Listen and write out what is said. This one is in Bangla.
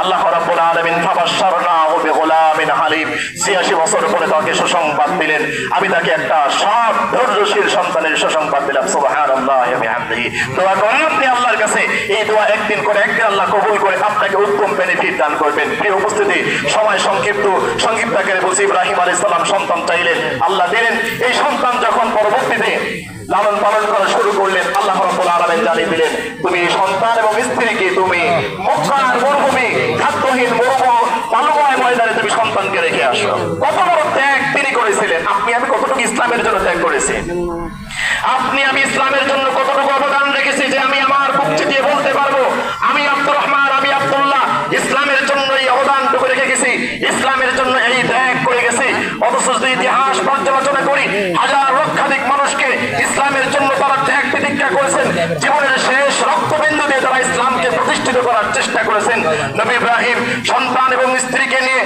আল্লাহ রাব্বুল আলামিন ফাবাশশারনাহু বিগুলামিন হালিম, ৮৬ বছর পরে তাকে সুসংবাদ দিলেন, আমি তাকে একটা সৎ ধৈর্যশীল সন্তানের সুসংবাদ দিলাম। সুবহানাল্লাহি ওয়া বিহামদিহি। দোয়া করেন আপনি আল্লাহর কাছে, এই দোয়া একদিন করে একদিন আল্লাহ কবুল করে আপনাকে উত্তম বেনিফিট দান করবেন। প্রিয় উপস্থিতি, সময় সংক্ষিপ্ত আকারে বলছি, ইব্রাহিম আলাইহিস সালাম সন্তান চাইলেন, আল্লাহ দিলেন। এই সন্তান যখন পরবর্তীতে লালন পালন করা শুরু করলেন, আল্লাহ রাব্বুল আলামিন জানিয়ে দিলেন, তুমি সন্তান এবং স্ত্রীকে তুমি মক্কার মরুভূমি খাদ্যহীন বালুময় ময়দানে তুমি সন্তানকে রেখে আসো। কত বড় ত্যাগ তিনি করেছিলেন। আপনি আমি কতটুকু ইসলামের জন্য ত্যাগ করেছি? আপনি আমি ইসলামের জন্য কতটুকু অবদান রেখেছি যে আমি আমার বুক চিতিয়ে বলতে পারবো আমি আব্দুর রহমান, আমি আব্দুল্লাহ ইসলামের জন্য এই অবদানটুকু রেখে গেছি, ইসলামের জন্য এই ত্যাগ করে গেছি। অথচ যদি ইতিহাস পর্যালোচনা করি, হাজার লক্ষাধিক মানুষকে ইসলামের জন্য তারা ত্যাগ প্রতিজ্ঞা করেছেন, জীবনের শেষ রক্তবিন্দু দিয়ে তারা ইসলামকে প্রতিষ্ঠিত করার চেষ্টা করেছেন। নবী ইব্রাহিম সন্তান এবং স্ত্রীকে নিয়ে